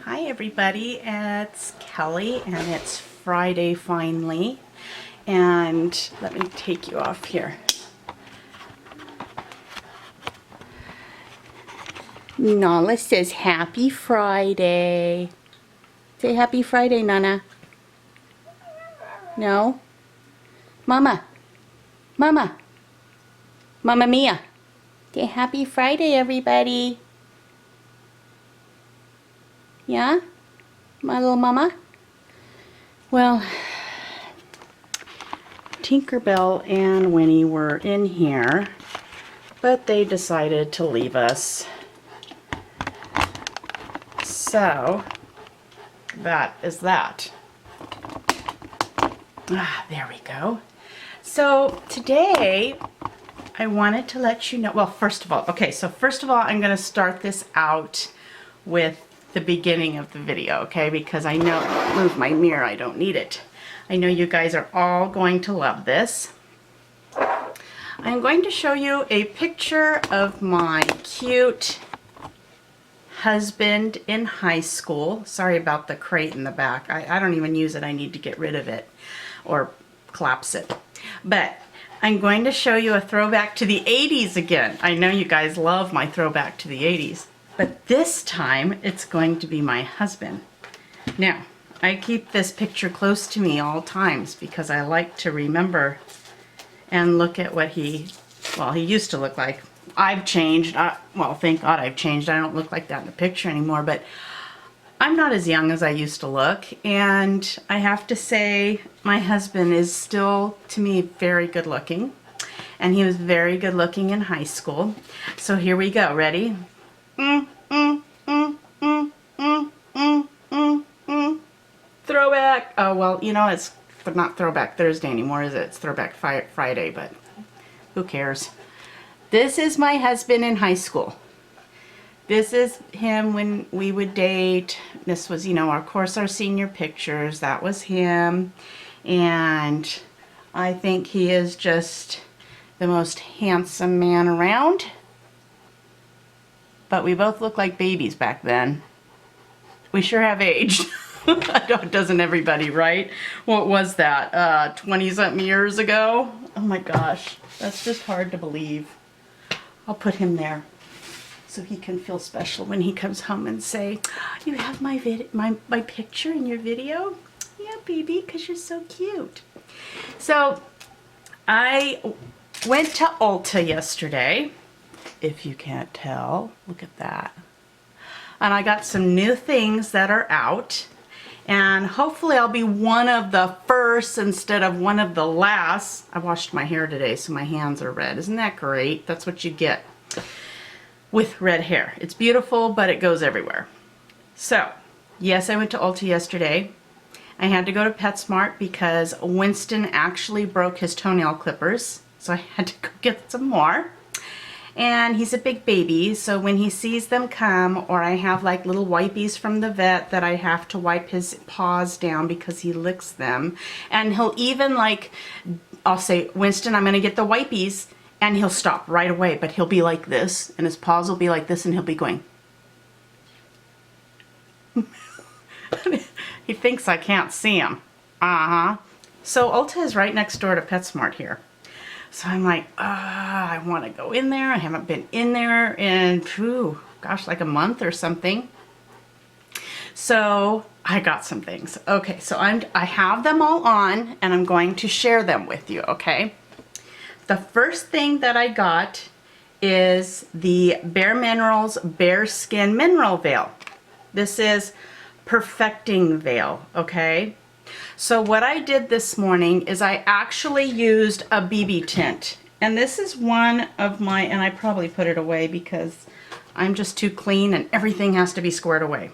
Hi everybody, it's Kelly and it's Friday finally, and let me take you off here. Nala says happy Friday. Say happy Friday, Nana. No? Mama. Mama. Mama Mia. Say happy Friday everybody. Yeah? My little mama? Well, Tinkerbell and Winnie were in here, but they decided to leave us. So, that is that. There we go. So, today, I wanted to let you know, well, first of all, I'm going to start this out with the beginning of the video, okay? Because I know, move my mirror, I don't need it. I know you guys are all going to love this. I'm going to show you a picture of my cute husband in high school. Sorry about the crate in the back. I don't even use it. I need to get rid of it or collapse it. But I'm going to show you a throwback to the 80s again. I know you guys love my throwback to the 80s. But this time, it's going to be my husband. Now, I keep this picture close to me all times because I like to remember and look at what he used to look like. I've changed. Well, thank God I've changed. I don't look like that in the picture anymore, but I'm not as young as I used to look. And I have to say, my husband is still, to me, very good looking. And he was very good looking in high school. So here we go. Ready? Throwback. Oh, well, you know, it's not Throwback Thursday anymore, is it? It's Throwback Friday, but who cares? This is my husband in high school. This is him when we would date. This was, you know, of course, our senior pictures. That was him. And I think he is just the most handsome man around. But we both look like babies back then. We sure have aged. Doesn't everybody, right? What was that? 20-something years ago? Oh my gosh. That's just hard to believe. I'll put him there so he can feel special when he comes home and say, you have my picture in your video? Yeah, baby, because you're so cute. So, I went to Ulta yesterday. If you can't tell, look at that. And I got some new things that are out, and hopefully I'll be one of the first instead of one of the last. I washed my hair today, so my hands are red. Isn't that great? That's what you get with red hair. It's beautiful, but it goes everywhere. So, yes, I went to Ulta yesterday. I had to go to PetSmart because Winston actually broke his toenail clippers, so I had to go get some more. And he's a big baby, so when he sees them come, or I have like little wipies from the vet that I have to wipe his paws down because he licks them. And he'll even like, I'll say, Winston, I'm gonna get the wipies, and he'll stop right away, but he'll be like this, and his paws will be like this, and he'll be going. He thinks I can't see him. So Ulta is right next door to PetSmart here. So I'm like, I want to go in there. I haven't been in there in, gosh, like a month or something. So I got some things. Okay, so I have them all on, and I'm going to share them with you, okay? The first thing that I got is the Bare Minerals Bare Skin Mineral Veil. This is Perfecting Veil, okay? So what I did this morning is I actually used a BB tint. And this is one of my, and I probably put it away because I'm just too clean and everything has to be squared away.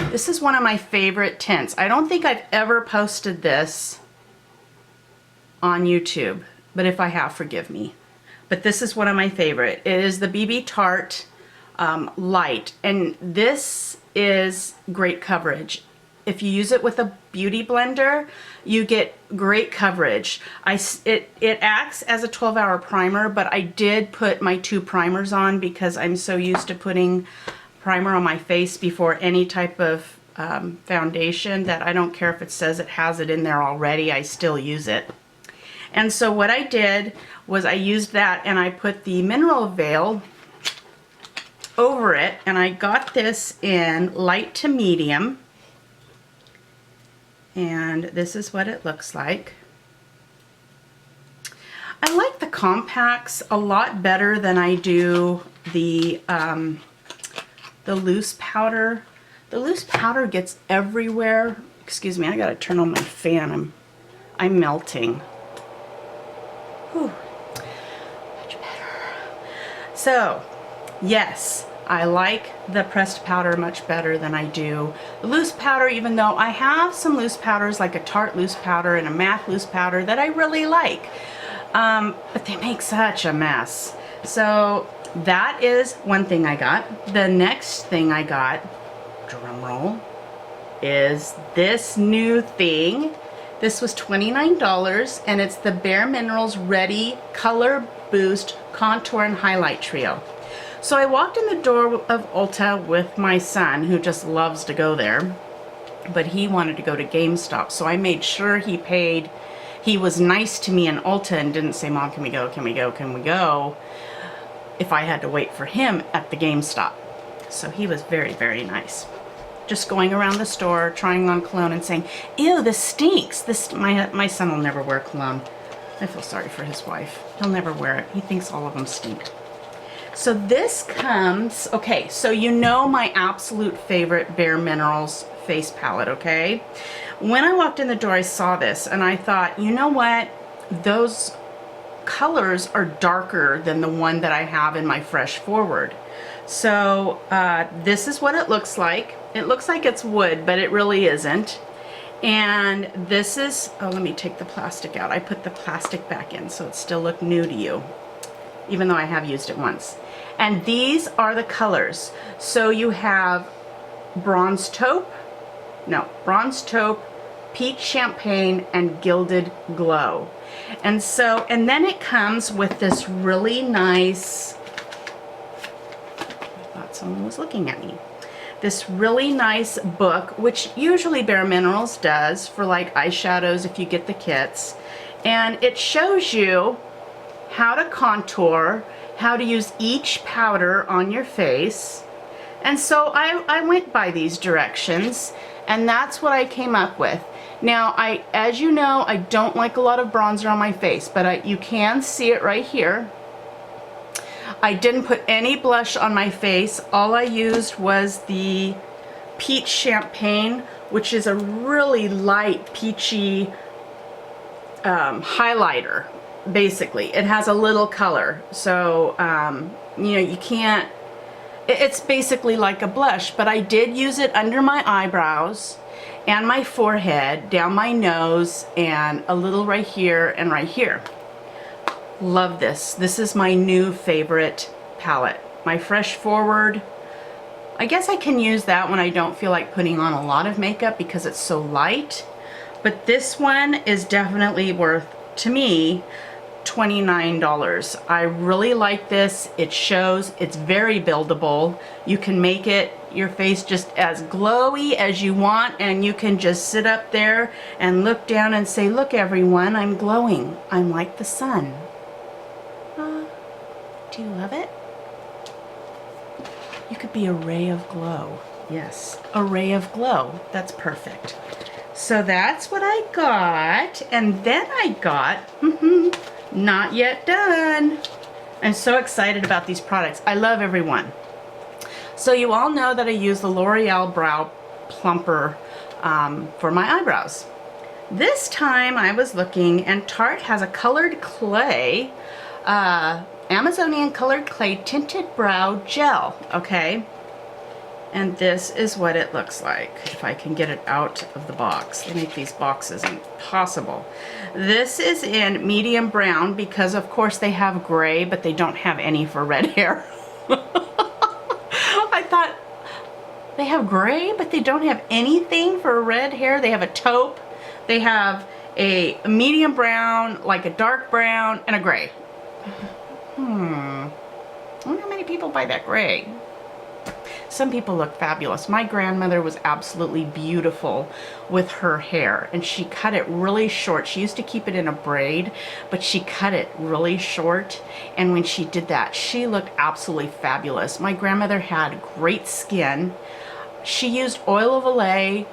This is one of my favorite tints. I don't think I've ever posted this on YouTube, but if I have, forgive me. But this is one of my favorite. It is the BB Tarte Light, and this is great coverage. If you use it with a beauty blender, you get great coverage. It acts as a 12-hour primer, but I did put my 2 primers on because I'm so used to putting primer on my face before any type of foundation that I don't care if it says it has it in there already, I still use it. And so what I did was I used that and I put the mineral veil over it, and I got this in light to medium, and this is what it looks like. I like the compacts a lot better than I do the loose powder. The loose powder gets everywhere. Excuse me, I gotta turn on my fan. I'm melting. Whew. Much better. So, yes, I like the pressed powder much better than I do the loose powder, even though I have some loose powders like a Tarte loose powder and a MAC loose powder that I really like. But they make such a mess. So that is one thing I got. The next thing I got, drum roll, is this new thing. This was $29, and it's the Bare Minerals Ready Color Boost Contour and Highlight Trio. So I walked in the door of Ulta with my son, who just loves to go there, but he wanted to go to GameStop, so I made sure he paid. He was nice to me in Ulta and didn't say, "Mom, can we go, can we go, can we go?" if I had to wait for him at the GameStop. So he was very, very nice. Just going around the store, trying on cologne and saying, "Ew, this stinks." My son will never wear cologne. I feel sorry for his wife. He'll never wear it. He thinks all of them stink. So this comes, okay, so you know my absolute favorite Bare Minerals face palette, okay? When I walked in the door, I saw this and I thought, you know what? Those colors are darker than the one that I have in my Fresh Forward. So this is what it looks like. It looks like it's wood, but it really isn't. And this is, oh, let me take the plastic out. I put the plastic back in so it still look new to you, even though I have used it once. And these are the colors. So you have bronze taupe, peach champagne, and gilded glow. And so, and then it comes with this really nice, I thought someone was looking at me. This really nice book, which usually Bare Minerals does for like eyeshadows if you get the kits. And it shows you how to contour, how to use each powder on your face. And so I went by these directions, and that's what I came up with. Now, as you know, I don't like a lot of bronzer on my face, but you can see it right here. I didn't put any blush on my face. All I used was the Peach Champagne, which is a really light peachy highlighter, basically. It has a little color, so you know, you can't, it's basically like a blush, but I did use it under my eyebrows and my forehead, down my nose, and a little right here and right here. Love this. This is my new favorite palette. My Fresh Forward, I guess I can use that when I don't feel like putting on a lot of makeup because it's so light. But this one is definitely worth, to me, $29. I really like this. It shows, it's very buildable. You can make it your face just as glowy as you want, and you can just sit up there and look down and say, "Look everyone, I'm glowing. I'm like the sun." Do you love it? You could be a ray of glow. Yes, a ray of glow. That's perfect. So that's what I got. And then I got, not yet done. I'm so excited about these products. I love every one. So you all know that I use the L'Oreal Brow Plumper for my eyebrows. This time I was looking, and Tarte has a colored clay, Amazonian colored clay tinted brow gel, okay? And this is what it looks like, if I can get it out of the box. They make these boxes impossible. This is in medium brown because of course they have gray, but they don't have any for red hair. I thought, they have gray, but they don't have anything for red hair. They have a taupe, they have a medium brown, like a dark brown, and a gray. I wonder how many people buy that gray. some people look fabulous. My grandmother was absolutely beautiful with her hair, and she cut it really short. She used to keep it in a braid, but she cut it really short, and when she did that, she looked absolutely fabulous. My grandmother had great skin. She used oil of Olay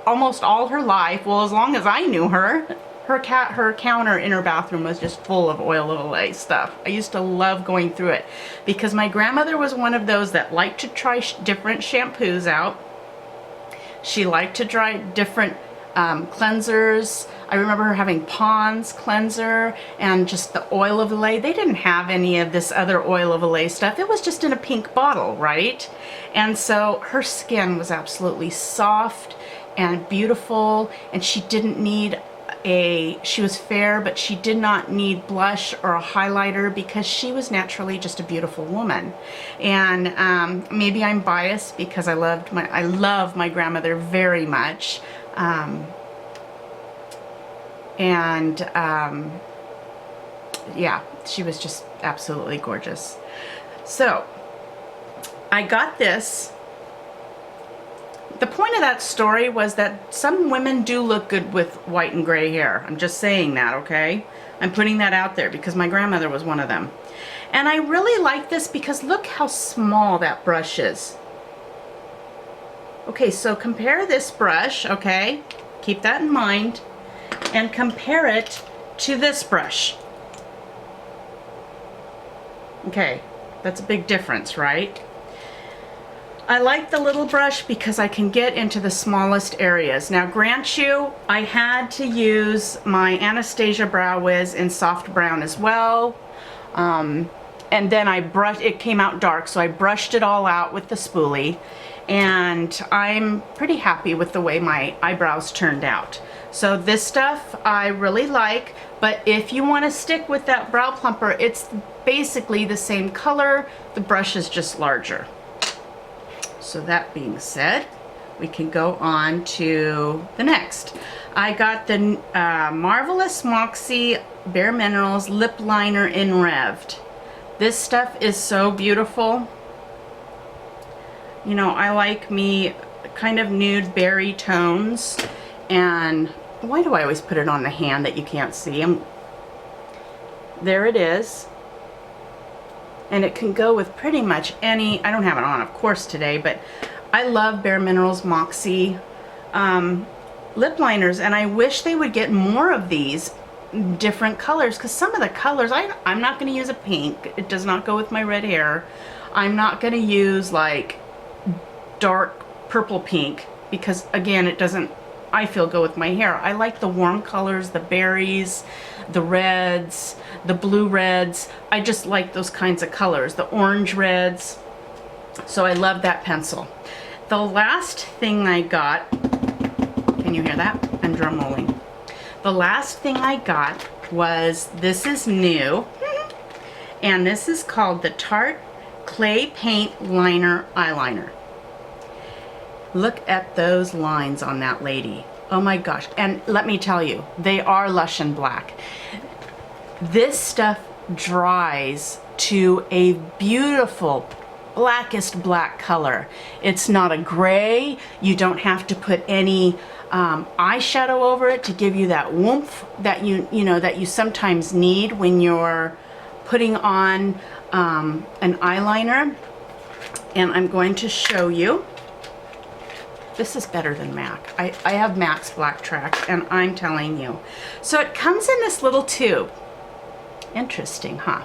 almost all her life. Well, as long as I knew her. Her counter in her bathroom was just full of oil of Olay stuff. I used to love going through it because my grandmother was one of those that liked to try different shampoos out. She liked to try different cleansers. I remember her having Pond's cleanser and just the oil of Olay. They didn't have any of this other oil of Olay stuff. It was just in a pink bottle, right? And so her skin was absolutely soft and beautiful, and she didn't need she was fair, but she did not need blush or a highlighter because she was naturally just a beautiful woman. And maybe I'm biased because I love my grandmother very much. Yeah, she was just absolutely gorgeous. So I got this. The point of that story was that some women do look good with white and gray hair. I'm just saying that, okay? I'm putting that out there because my grandmother was one of them. And I really like this because look how small that brush is. Okay, so compare this brush, okay? Keep that in mind. And compare it to this brush. Okay, that's a big difference, right? I like the little brush because I can get into the smallest areas. Now, grant you, I had to use my Anastasia Brow Wiz in soft brown as well. And then it came out dark, so I brushed it all out with the spoolie. And I'm pretty happy with the way my eyebrows turned out. So this stuff I really like, but if you want to stick with that brow plumper, it's basically the same color. The brush is just larger. So that being said, we can go on to the next. I got the Marvelous Moxy Bare Minerals Lip Liner in Revved. This stuff is so beautiful. You know, I like me kind of nude berry tones. And why do I always put it on the hand that you can't see? There it is. And it can go with pretty much any, I don't have it on, of course, today, but I love Bare Minerals Moxy lip liners, and I wish they would get more of these different colors, because some of the colors, I'm not going to use a pink. It does not go with my red hair. I'm not going to use like dark purple pink, because again, it doesn't, I feel, go with my hair. I like the warm colors, the berries, the reds, the blue reds. I just like those kinds of colors, the orange reds. So I love that pencil. The last thing I got, can you hear that? I'm drum rolling. The last thing I got was, this is new, and this is called the Tarte Clay Paint Liner Eyeliner. Look at those lines on that lady. Oh my gosh. And let me tell you, they are lush and black. This stuff dries to a beautiful blackest black color. It's not a gray. You don't have to put any eyeshadow over it to give you that woomph that you sometimes need when you're putting on an eyeliner. And I'm going to show you. This is better than MAC. I have MAC's Black Track, and I'm telling you. So it comes in this little tube. Interesting, huh?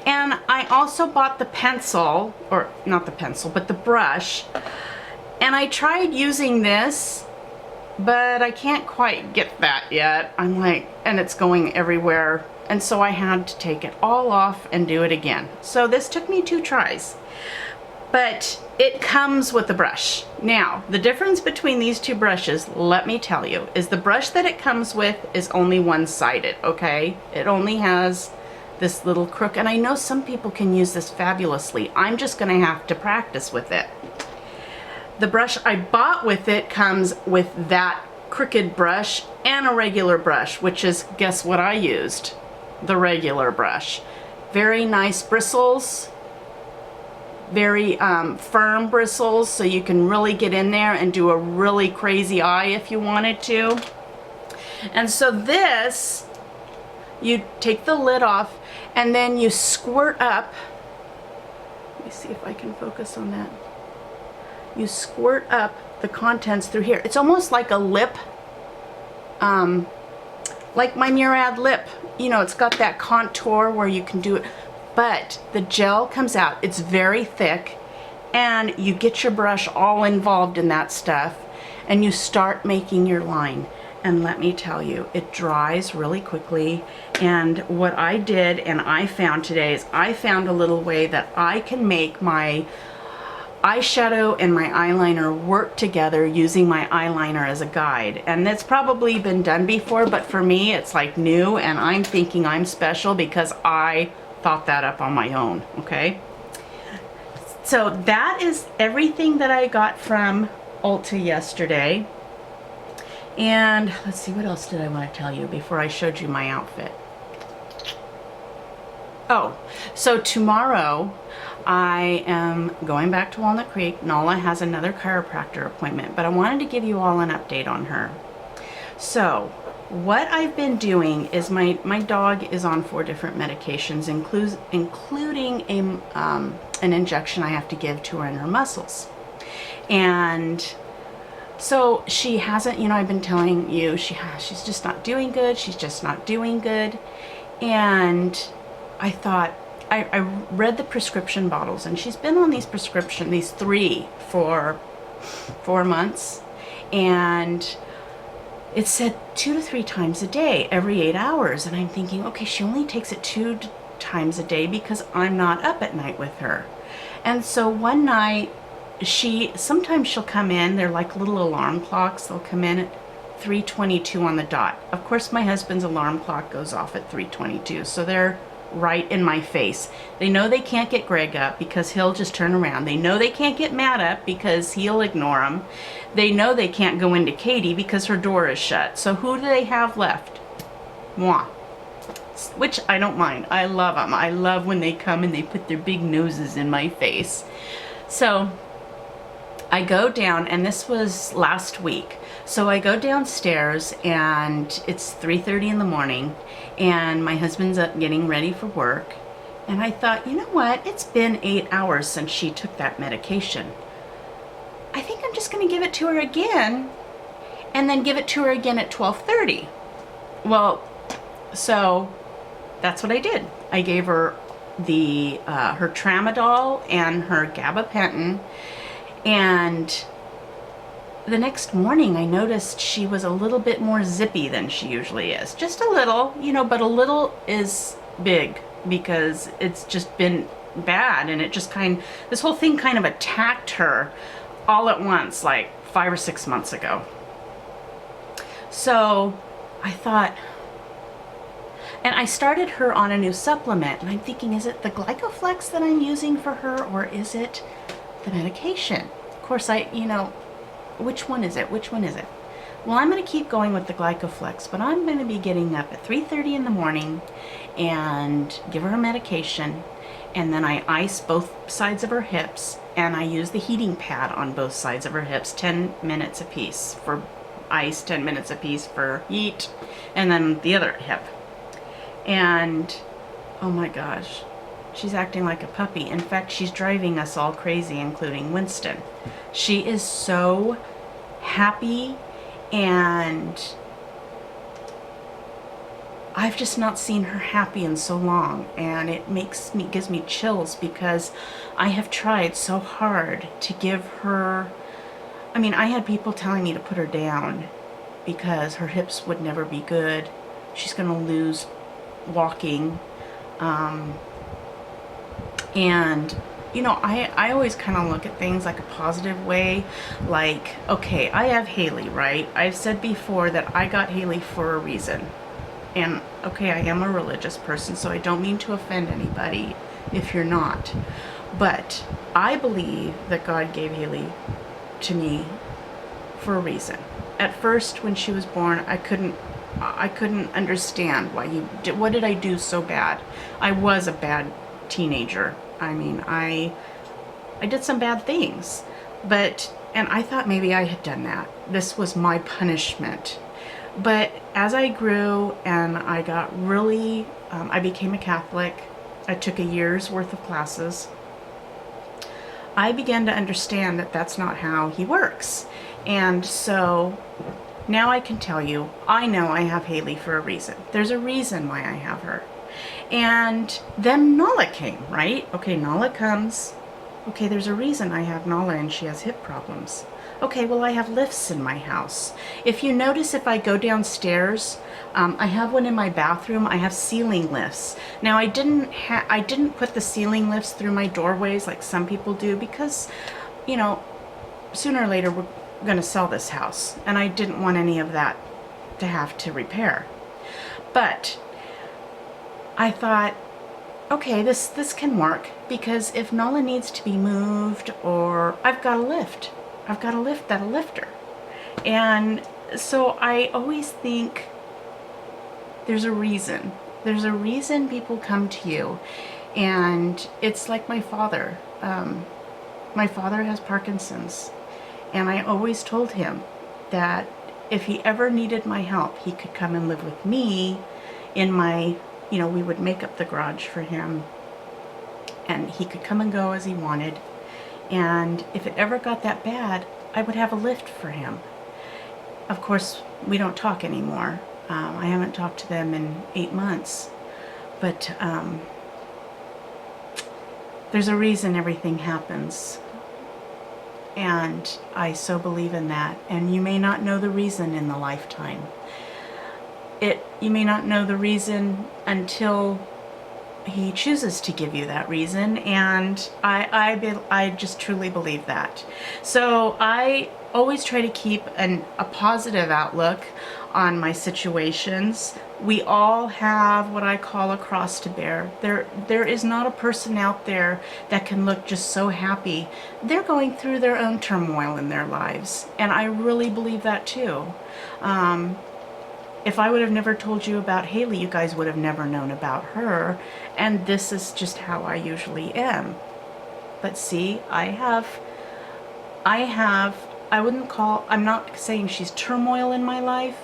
And I also bought the pencil, or not the pencil, but the brush. And I tried using this, but I can't quite get that yet. I'm like, and it's going everywhere. And so I had to take it all off and do it again. So this took me 2 tries. But it comes with the brush. Now, the difference between these 2 brushes, let me tell you, is the brush that it comes with is only one-sided, okay? It only has this little crook, and I know some people can use this fabulously. I'm just gonna have to practice with it. The brush I bought with it comes with that crooked brush and a regular brush, which is, guess what I used? The regular brush. Very nice bristles. very firm bristles, so you can really get in there and do a really crazy eye if you wanted to. And so this, you take the lid off and then you squirt up. Let me see if I can focus on that. You squirt up the contents through here. It's almost like a lip, like my Murad lip. You know, it's got that contour where you can do it, but the gel comes out. It's very thick, and you get your brush all involved in that stuff, and you start making your line. And let me tell you, it dries really quickly. And what I did and I found today is I found a little way that I can make my eyeshadow and my eyeliner work together using my eyeliner as a guide. And that's probably been done before, but for me it's like new, and I'm thinking I'm special because I thought that up on my own. Okay, so that is everything that I got from Ulta yesterday. And let's see, what else did I want to tell you before I showed you my outfit? Oh, so tomorrow I am going back to Walnut Creek. Nala has another chiropractor appointment, but I wanted to give you all an update on her. So what I've been doing is my dog is on 4 different medications, including an injection I have to give to her in her muscles. And so she hasn't, you know, I've been telling you, she's just not doing good. She's just not doing good. And I thought, I read the prescription bottles, and she's been on these 3 for 4 months. And it said 2 to 3 times a day, every 8 hours. And I'm thinking, okay, she only takes it 2 times a day because I'm not up at night with her. And so one night, sometimes she'll come in, they're like little alarm clocks. They'll come in at 3:22 on the dot. Of course, my husband's alarm clock goes off at 3:22, so they're right in my face. They know they can't get Greg up because he'll just turn around. They know they can't get Matt up because he'll ignore them. They know they can't go into Katie because her door is shut. So who do they have left? Moi. Which I don't mind. I love them. I love when they come and they put their big noses in my face. So I go down, and this was last week. So I go downstairs, and it's 3:30 in the morning, and my husband's up getting ready for work. And I thought, you know what? It's been 8 hours since she took that medication. I think I'm just going to give it to her again, and then give it to her again at 12:30. Well, so that's what I did. I gave her her tramadol and her gabapentin. And the next morning I noticed she was a little bit more zippy than she usually is. Just a little, you know, but a little is big because it's just been bad, and it just this whole thing kind of attacked her all at once, like 5 or 6 months ago. So I thought, and I started her on a new supplement, and I'm thinking, is it the Glycoflex that I'm using for her, or is it the medication? Of course, you know, which one is it? Which one is it? Well, I'm going to keep going with the Glycoflex, but I'm going to be getting up at 3:30 in the morning and give her a medication, and then I ice both sides of her hips, and I use the heating pad on both sides of her hips, 10 minutes apiece for ice, 10 minutes apiece for heat, and then the other hip. And oh my gosh, she's acting like a puppy. In fact, she's driving us all crazy, including Winston. She is so happy, and I've just not seen her happy in so long, and it gives me chills because I have tried so hard to give her, I mean, I had people telling me to put her down because her hips would never be good. She's going to lose walking. And you know, I always kind of look at things like a positive way. Like, okay, I have Haley, right? I've said before that I got Haley for a reason. And okay, I am a religious person, so I don't mean to offend anybody if you're not. But I believe that God gave Haley to me for a reason. At first, when she was born, I couldn't understand why what did I do so bad? I was a bad teenager. I mean, I I did some bad things, and I thought maybe I had done that. This was my punishment. But as I grew and I got really, I became a Catholic, I took a year's worth of classes, I began to understand that that's not how he works. And so now I can tell you, I know I have Haley for a reason. There's a reason why I have her. And then Nala came, right? Okay, Nala comes. Okay, there's a reason I have Nala and she has hip problems. Okay, well, I have lifts in my house. If you notice, if I go downstairs, I have one in my bathroom. I have ceiling lifts. Now, I didn't put the ceiling lifts through my doorways like some people do because, you know, sooner or later we're going to sell this house, and I didn't want any of that to have to repair. But I thought, okay, this can work, because if Nala needs to be moved, or I've got a lift. I've got a lift that'll lift her. And so I always think there's a reason. There's a reason people come to you. And it's like my father. My father has Parkinson's. And I always told him that if he ever needed my help, he could come and live with me in my, you know, we would make up the garage for him. And he could come and go as he wanted. And if it ever got that bad, I would have a lift for him. Of course, we don't talk anymore. I haven't talked to them in 8 months. But there's a reason everything happens. And I so believe in that. And you may not know the reason in the lifetime. You may not know the reason until he chooses to give you that reason, and I just truly believe that. So I always try to keep a positive outlook on my situations. We all have what I call a cross to bear. There is not a person out there that can look just so happy. They're going through their own turmoil in their lives, and I really believe that too. If I would have never told you about Haley, you guys would have never known about her. And this is just how I usually am. But see, I'm not saying she's turmoil in my life,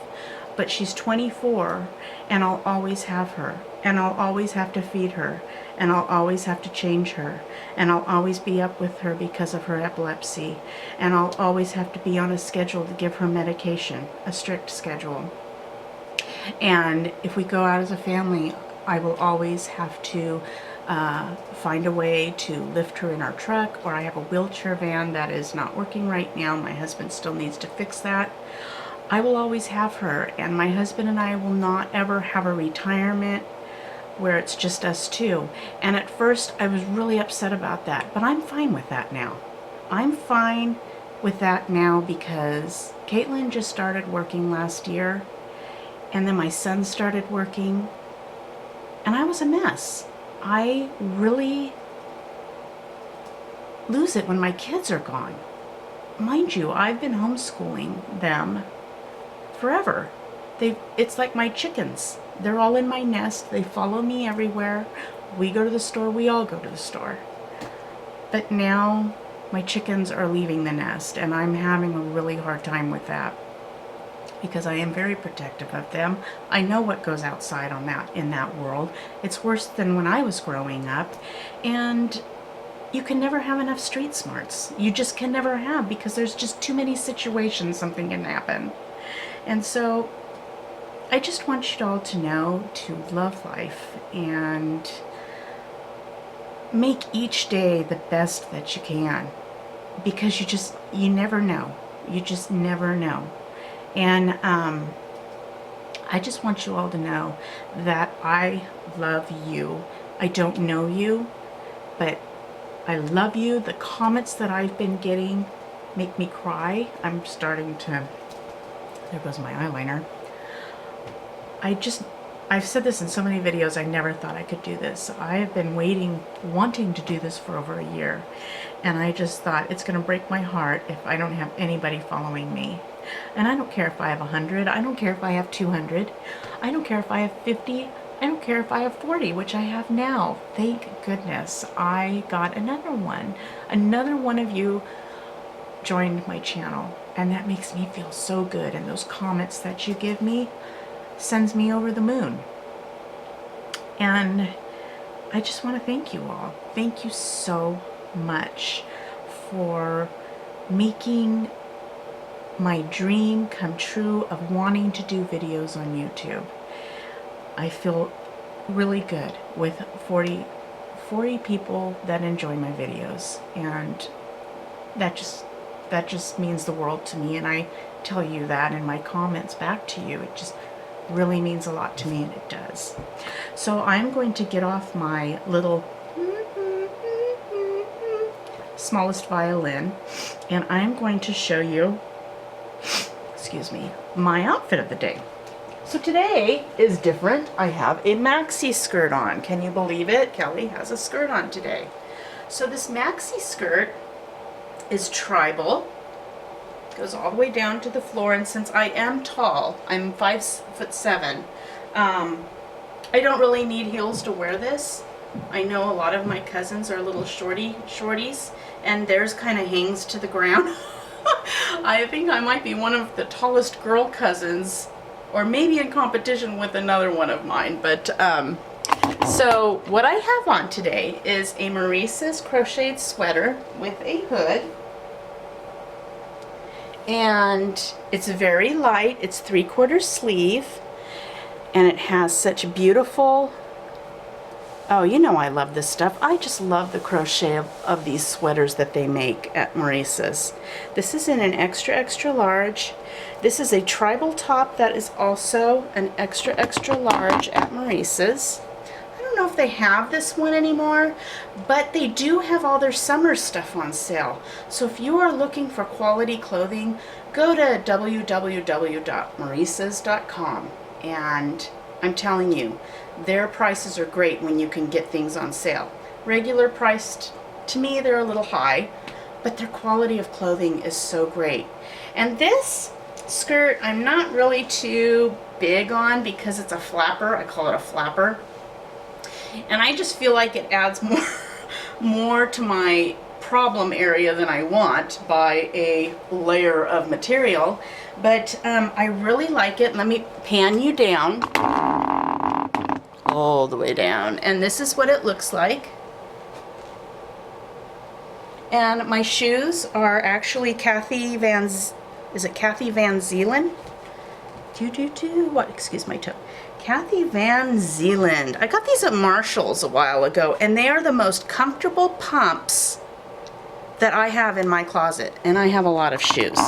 but she's 24, and I'll always have her. And I'll always have to feed her. And I'll always have to change her. And I'll always be up with her because of her epilepsy. And I'll always have to be on a schedule to give her medication, a strict schedule. And if we go out as a family, I will always have to find a way to lift her in our truck, or I have a wheelchair van that is not working right now. My husband still needs to fix that. I will always have her, and my husband and I will not ever have a retirement where it's just us two. And at first I was really upset about that, but I'm fine with that now. I'm fine with that now because Caitlin just started working last year. And then my son started working, and I was a mess. I really lose it when my kids are gone. Mind you, I've been homeschooling them forever. It's like my chickens. They're all in my nest. They follow me everywhere. We go to the store. We all go to the store. But now my chickens are leaving the nest, and I'm having a really hard time with that, because I am very protective of them. I know what goes outside in that world. It's worse than when I was growing up. And you can never have enough street smarts. You just can never have, because there's just too many situations something can happen. And so I just want you all to know to love life and make each day the best that you can, because you never know. You just never know. And I just want you all to know that I love you. I don't know you, but I love you. The comments that I've been getting make me cry. I'm starting to... There goes my eyeliner. I've said this in so many videos, I never thought I could do this. I have been wanting to do this for over a year. And I just thought it's going to break my heart if I don't have anybody following me. And I don't care if I have 100. I don't care if I have 200. I don't care if I have 50 I don't care if I have 40, which I have now. Thank goodness I got another one. Another one of you joined my channel, and that makes me feel so good. And those comments that you give me sends me over the moon. And I just want to thank you all. Thank you so much for making my dream come true of wanting to do videos on YouTube. I feel really good with 40 people that enjoy my videos, and that just means the world to me, and I tell you that in my comments back to you. It just really means a lot to me, and it does. So I'm going to get off my little smallest violin, and I'm going to show you, excuse me, my outfit of the day. So today is different. I have a maxi skirt on. Can you believe it? Kelly has a skirt on today. So this maxi skirt is tribal. Goes all the way down to the floor, and since I am tall, I'm 5'7", I don't really need heels to wear this. I know a lot of my cousins are little shorties, and theirs kind of hangs to the ground. I think I might be one of the tallest girl cousins, or maybe in competition with another one of mine. But so what I have on today is a Maurice's crocheted sweater with a hood, and it's very light. It's 3/4 sleeve, and it has such beautiful, oh, you know I love this stuff. I just love the crochet of these sweaters that they make at Maurice's. This is in an extra large. This is a tribal top that is also an extra large at Maurice's. I don't know if they have this one anymore, but they do have all their summer stuff on sale. So if you are looking for quality clothing, go to www.maurices.com, and I'm telling you, their prices are great when you can get things on sale. Regular priced, to me, they're a little high, but their quality of clothing is so great. And this skirt I'm not really too big on because it's a flapper. I call it a flapper. And I just feel like it adds more to my problem area than I want by a layer of material. But I really like it. Let me pan you down. All the way down, and this is what it looks like. And my shoes are actually Kathy Van Zeeland? What? Excuse my toe. Kathy Van Zeeland. I got these at Mashalls a while ago, and they are the most comfortable pumps that I have in my closet, and I have a lot of shoes.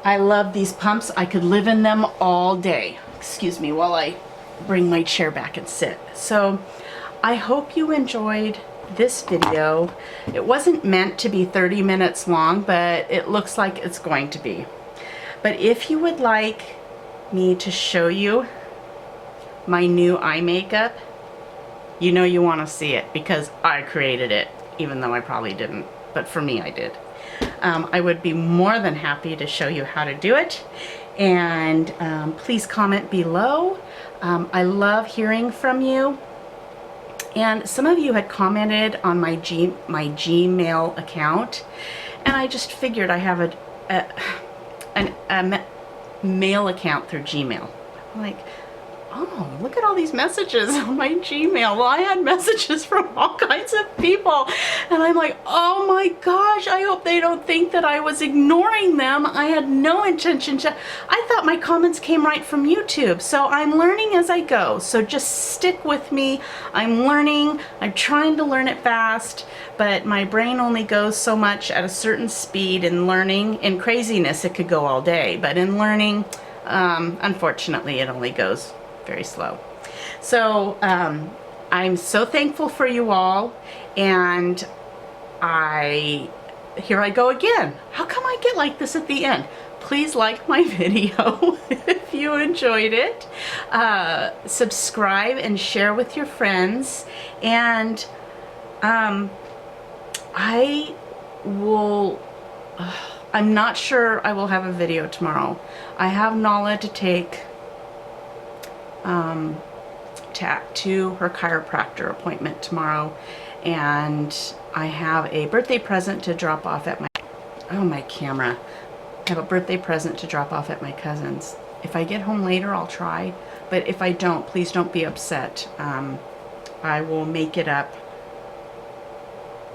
I love these pumps. I could live in them all day. Excuse me while I bring my chair back and sit. So I hope you enjoyed this video. It wasn't meant to be 30 minutes long, but it looks like it's going to be. But if you would like me to show you my new eye makeup, you know you want to see it because I created it, even though I probably didn't, but for me I did. I would be more than happy to show you how to do it. And please comment below. I love hearing from you. And some of you had commented on my Gmail account, and I just figured I have a mail account through Gmail. I'm like, oh, look at all these messages on my Gmail. Well, I had messages from all kinds of people, and I'm like, oh my gosh, I hope they don't think that I was ignoring them. I had no intention to. I thought my comments came right from YouTube, so I'm learning as I go. So just stick with me. I'm learning. I'm trying to learn it fast, but my brain only goes so much at a certain speed. In learning, in craziness, it could go all day, but in learning, unfortunately, it only goes very slow. So I'm so thankful for you all, and here I go again. How come I get like this at the end? Please like my video if you enjoyed it. Subscribe and share with your friends, and I will I'm not sure I will have a video tomorrow. I have Nala to take to her chiropractor appointment tomorrow, and I have a birthday present to drop off at my camera. I have a birthday present to drop off at my cousin's. If I get home later, I'll try, but if I don't, please don't be upset. I will make it up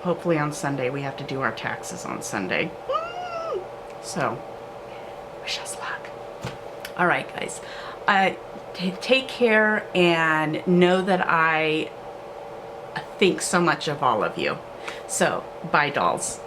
hopefully on Sunday. We have to do our taxes on Sunday. So, wish us luck. All right, guys. Take care and know that I think so much of all of you. So, bye, dolls.